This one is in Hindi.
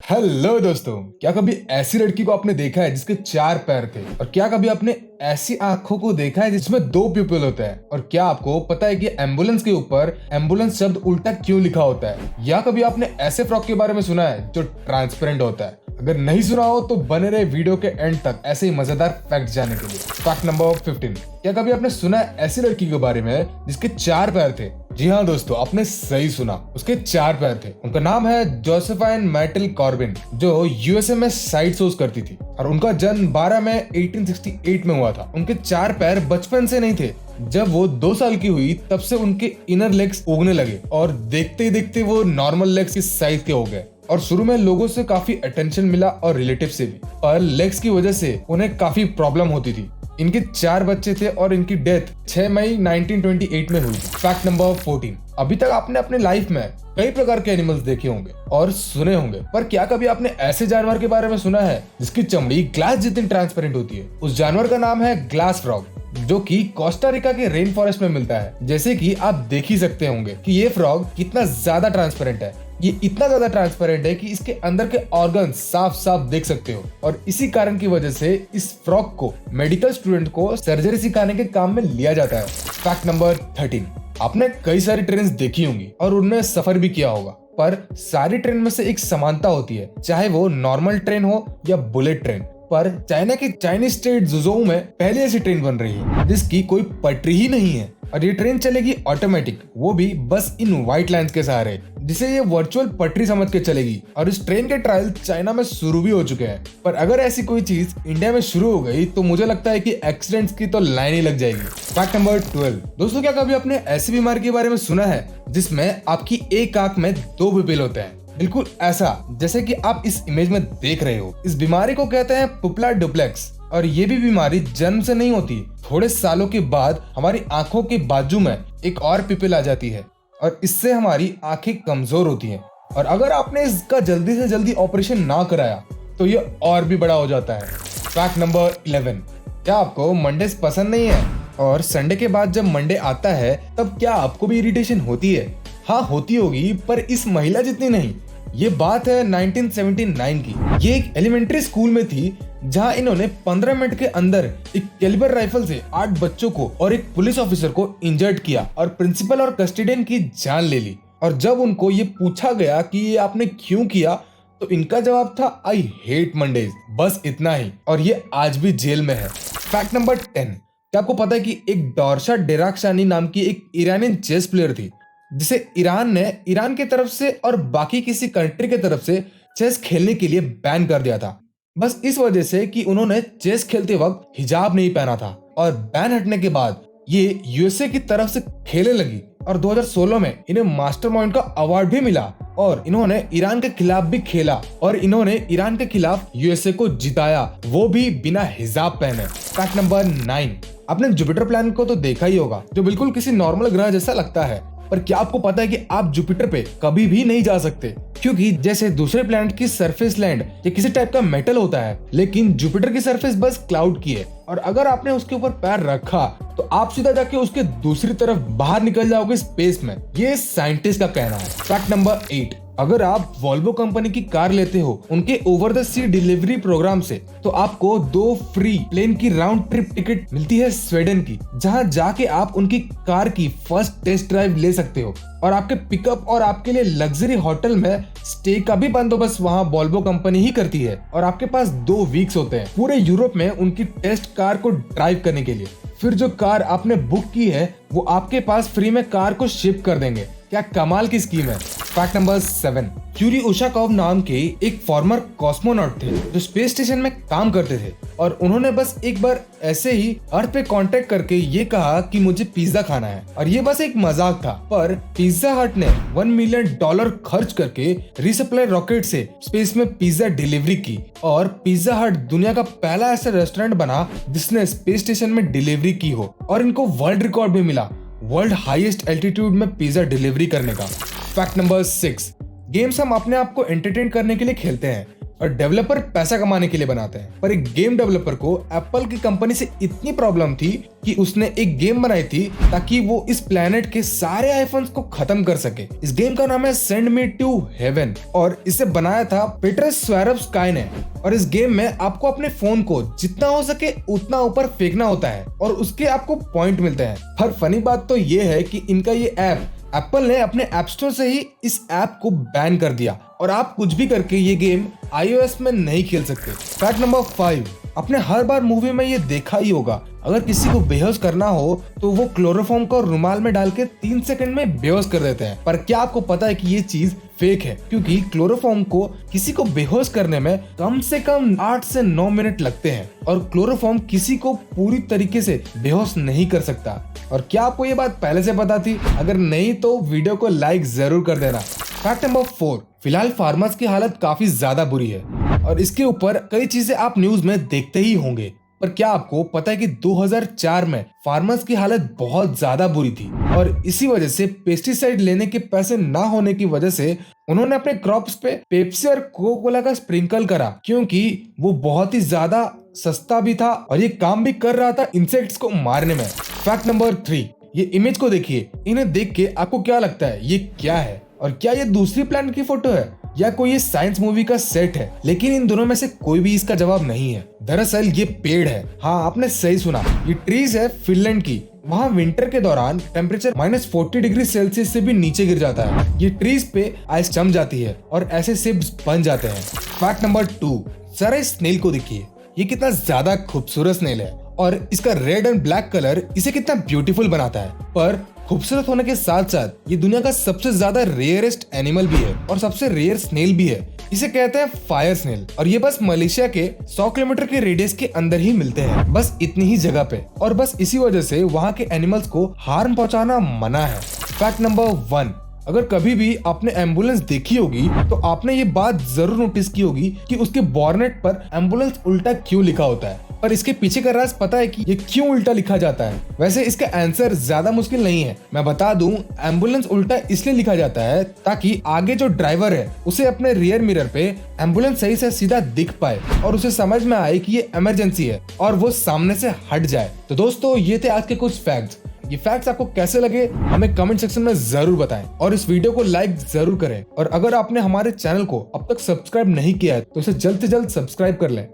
हेलो दोस्तों, क्या कभी ऐसी लड़की को आपने देखा है जिसके 4 पैर थे? और क्या कभी आपने ऐसी आंखों को देखा है जिसमें 2 प्यूपिल होता है? और क्या आपको पता है कि एम्बुलेंस के ऊपर एम्बुलेंस शब्द उल्टा क्यों लिखा होता है? या कभी आपने ऐसे फ्रॉक के बारे में सुना है जो ट्रांसपेरेंट होता है? अगर नहीं सुना हो तो बने रहे वीडियो के एंड तक ऐसे ही मजेदार फैक्ट जानने के लिए। फैक्ट नंबर 15, क्या कभी आपने सुना है ऐसी लड़की के बारे में जिसके 4 पैर थे? जी हाँ दोस्तों, आपने सही सुना, उसके 4 पैर थे। उनका नाम है जोसेफाइन मैटल कॉर्बिन, जो यूएसए में साइड शोज करती थी और उनका जन्म 12 मई 1868 में हुआ था। उनके 4 पैर बचपन से नहीं थे। जब वो 2 साल की हुई तब से उनके इनर लेग्स उगने लगे और देखते ही देखते वो नॉर्मल लेग्स की साइज के हो गए। और शुरू में लोगों से काफी अटेंशन मिला और रिलेटिव से भी, पर लेग्स की वजह से उन्हें काफी प्रॉब्लम होती थी। इनके 4 बच्चे थे और इनकी डेथ 6 मई 1928 में हुई थी। फैक्ट नंबर 14, अभी तक आपने अपने लाइफ में कई प्रकार के एनिमल्स देखे होंगे और सुने होंगे, पर क्या कभी आपने ऐसे जानवर के बारे में सुना है जिसकी चमड़ी ग्लास जितनी ट्रांसपेरेंट होती है? उस जानवर का नाम है ग्लास फ्रॉग, जो कि कोस्टा रिका के रेन फॉरेस्ट में मिलता है। जैसे कि आप देख ही सकते होंगे कि ये फ्रॉग कितना ज्यादा ट्रांसपेरेंट है। ये इतना ज्यादा ट्रांसपेरेंट है कि इसके अंदर के ऑर्गन साफ साफ देख सकते हो, और इसी कारण की वजह से इस फ्रॉग को मेडिकल स्टूडेंट को सर्जरी सिखाने के काम में लिया जाता है। फैक्ट नंबर 13, आपने कई सारी ट्रेन देखी होंगी और उनमें सफर भी किया होगा, पर सारी ट्रेन में से एक समानता होती है, चाहे वो नॉर्मल ट्रेन हो या बुलेट ट्रेन। पर चाइना के चाइनीज स्टेट ज़ुझोउ में पहले ऐसी ट्रेन बन रही है जिसकी कोई पटरी ही नहीं है, और ये ट्रेन चलेगी ऑटोमेटिक, वो भी बस इन व्हाइट लाइंस के सहारे, जिसे ये वर्चुअल पटरी समझ के चलेगी। और इस ट्रेन के ट्रायल चाइना में शुरू भी हो चुके हैं, पर अगर ऐसी कोई चीज इंडिया में शुरू हो गई तो मुझे लगता है कि एक्सीडेंट्स की तो लाइन ही लग जाएगी। फैक्ट नंबर 12, दोस्तों क्या कभी आपने ऐसी बीमारी के बारे में सुना है जिसमें आपकी एक आंख में 2 पिपिल होते हैं? बिल्कुल ऐसा जैसे कि आप इस इमेज में देख रहे हो। इस बीमारी को कहते हैं पुपला डुप्लेक्स, और ये भी बीमारी जन्म से नहीं होती। थोड़े सालों के बाद हमारी आंखों के बाजू में एक और पिपिल आ जाती है और इससे हमारी आंखें कमजोर होती हैं। और अगर आपने इसका जल्दी से जल्दी ऑपरेशन ना कराया तो ये और भी बड़ा हो जाता है। फैक्ट नंबर 11, क्या आपको मंडेज पसंद नहीं है? और संडे के बाद जब मंडे आता है तब क्या आपको भी इरिटेशन होती है? हाँ होती होगी, पर इस महिला जितनी नहीं। ये बात है 1979 की। ये एक एलिमेंट्री स्कूल में थी जहां इन्होंने 15 मिनट के अंदर एक कैलिबर राइफल से 8 बच्चों को और एक पुलिस ऑफिसर को इंजर्ड किया और प्रिंसिपल और कस्टोडियन की जान ले ली। और जब उनको ये पूछा गया कि ये आपने क्यों किया, तो इनका जवाब था आई हेट मंडेज, बस इतना ही। और ये आज भी जेल में है। फैक्ट नंबर 10, क्या आपको पता है कि एक डोरशा डेराखशानी नाम की एक ईरानी चेस प्लेयर थी जिसे ईरान ने ईरान की तरफ से और बाकी किसी कंट्री की तरफ से चेस खेलने के लिए बैन कर दिया था, बस इस वजह से कि उन्होंने चेस खेलते वक्त हिजाब नहीं पहना था। और बैन हटने के बाद ये यूएसए की तरफ से खेलने लगी और 2016 में इन्हें मास्टरमाइंड का अवार्ड भी मिला, और इन्होंने ईरान के खिलाफ भी खेला और इन्होंने ईरान के खिलाफ यूएसए को जिताया, वो भी बिना हिजाब पहने। फैक्ट नंबर 9, आपने जुपिटर प्लैनेट को तो देखा ही होगा, जो बिल्कुल किसी नॉर्मल ग्रह जैसा लगता है। पर क्या आपको पता है कि आप जुपिटर पे कभी भी नहीं जा सकते, क्योंकि जैसे दूसरे प्लैनेट की सरफेस लैंड या किसी टाइप का मेटल होता है, लेकिन जुपिटर की सरफेस बस क्लाउड की है। और अगर आपने उसके ऊपर पैर रखा तो आप सीधा जाके उसके दूसरी तरफ बाहर निकल जाओगे स्पेस में, ये साइंटिस्ट का कहना है। फैक्ट नंबर 8, अगर आप वॉल्वो कंपनी की कार लेते हो उनके over the sea delivery programme से, तो आपको 2 फ्री प्लेन की राउंड ट्रिप टिकट मिलती है स्वीडन की, जहां जाके आप उनकी कार की फर्स्ट टेस्ट ड्राइव ले सकते हो। और आपके पिकअप और आपके लिए लग्जरी होटल में स्टे का भी बंदोबस्त वहां वॉल्वो कंपनी ही करती है। और आपके पास 2 वीक्स होते हैं पूरे यूरोप में उनकी टेस्ट कार को ड्राइव करने के लिए। फिर जो कार आपने बुक की है वो आपके पास फ्री में कार को शिप कर देंगे। क्या कमाल की स्कीम है। फैक्ट नंबर 7, यूरी उशाकोव नाम के एक फॉर्मर कॉस्मोनॉट थे जो स्पेस स्टेशन में काम करते थे, और उन्होंने बस एक बार ऐसे ही अर्थ पे कांटेक्ट करके ये कहा कि मुझे पिज्जा खाना है, और ये बस एक मजाक था। पर पिज्जा हट ने $1 मिलियन खर्च करके रिसप्लाई रॉकेट से स्पेस में पिज्जा डिलीवरी की, और पिज्जा हट दुनिया का पहला ऐसा रेस्टोरेंट बना जिसने स्पेस स्टेशन में डिलीवरी की हो, और इनको वर्ल्ड रिकॉर्ड भी मिला वर्ल्ड हाईएस्ट एल्टीट्यूड में पिज्जा डिलीवरी करने का। फैक्ट नंबर 6, गेम्स हम अपने आप को एंटरटेन करने के लिए खेलते हैं, और डेवलपर पैसा कमाने के लिए बनाते हैं। पर एक गेम डेवलपर को एप्पल की कंपनी से इतनी प्रॉब्लम थी कि उसने एक गेम बनाई थी ताकि वो इस प्लेनेट के सारे आईफोन्स को खत्म कर सके। इस गेम का नाम है सेंड मी टू हेवन और इसे बनाया था पीटर स्वारोव्स्की ने। और इस गेम में आपको अपने फोन को जितना हो सके उतना ऊपर फेंकना होता है और उसके आपको पॉइंट मिलते हैं। पर फनी बात तो ये है कि इनका ये ऐप एप्पल ने अपने ऐप स्टोर से ही इस ऐप को बैन कर दिया और आप कुछ भी करके ये गेम iOS में नहीं खेल सकते। फैक्ट नंबर 5, आपने हर बार मूवी में ये देखा ही होगा, अगर किसी को बेहोश करना हो तो वो क्लोरोफॉर्म को रुमाल में डाल के 3 सेकंड में बेहोश कर देते हैं। पर क्या आपको पता है कि ये चीज फेक है, क्योंकि क्लोरोफॉर्म को किसी को बेहोश करने में कम से कम 8 से 9 मिनट लगते हैं और क्लोरोफॉर्म किसी को पूरी तरीके से बेहोश नहीं कर सकता। और क्या आपको ये बात पहले से पता थी? अगर नहीं तो वीडियो को लाइक जरूर कर देना। फैक्ट नंबर 4, फिलहाल फार्मर्स की हालत काफी ज्यादा बुरी है और इसके ऊपर कई चीजें आप न्यूज में देखते ही होंगे। पर क्या आपको पता है कि 2004 में फार्मर्स की हालत बहुत ज्यादा बुरी थी और इसी वजह से पेस्टिसाइड लेने के पैसे ना होने की वजह से उन्होंने अपने क्रॉप्स पे पेप्सी और कोका कोला का स्प्रिंकल करा, क्योंकि वो बहुत ही ज्यादा सस्ता भी था और ये काम भी कर रहा था इंसेक्ट्स को मारने में। फैक्ट नंबर 3, ये इमेज को देखिए, इन्हें देख के आपको क्या लगता है ये क्या है? और क्या ये दूसरी प्लैनेट की फोटो है या कोई ये साइंस मूवी का सेट है? लेकिन इन दोनों में से कोई भी इसका जवाब नहीं है। दरअसल ये पेड़ है। हाँ, आपने सही सुना, ये ट्रीज है फिनलैंड की। वहाँ विंटर के दौरान टेम्परेचर -40 डिग्री सेल्सियस से भी नीचे गिर जाता है। ये ट्रीज पे आइस जम जाती है और ऐसे सिप्स बन जाते हैं। फैक्ट नंबर 2, जरा इस स्नेल को देखिए, ये कितना ज्यादा खूबसूरत स्नेल है और इसका रेड एंड ब्लैक कलर इसे कितना ब्यूटीफुल बनाता है। पर खूबसूरत होने के साथ साथ ये दुनिया का सबसे ज्यादा रेयरेस्ट एनिमल भी है और सबसे रेयर स्नेल भी है। इसे कहते हैं फायर स्नेल और ये बस मलेशिया के 100 किलोमीटर के रेडियस के अंदर ही मिलते हैं, बस इतनी ही जगह पे। और बस इसी वजह से वहाँ के एनिमल्स को हार्म पहुंचाना मना है। फैक्ट नंबर 1, अगर कभी भी आपने एम्बुलेंस देखी होगी तो आपने ये बात जरूर नोटिस की होगी कि उसके बॉर्नेट पर एम्बुलेंस उल्टा क्यों लिखा होता है। पर इसके पीछे का राज पता है कि ये क्यों उल्टा लिखा जाता है? वैसे इसका आंसर ज्यादा मुश्किल नहीं है, मैं बता दूं। एम्बुलेंस उल्टा इसलिए लिखा जाता है ताकि आगे जो ड्राइवर है उसे अपने रियर मिरर पे एम्बुलेंस सही से सीधा दिख पाए और उसे समझ में आए कि ये इमरजेंसी है और वो सामने से हट जाए। तो दोस्तों, ये थे आज के कुछ फैक्ट्स। ये फैक्ट्स आपको कैसे लगे हमें कमेंट सेक्शन में जरूर बताएं और इस वीडियो को लाइक जरूर करें। और अगर आपने हमारे चैनल को अब तक सब्सक्राइब नहीं किया है तो इसे जल्द से जल्द सब्सक्राइब कर लें।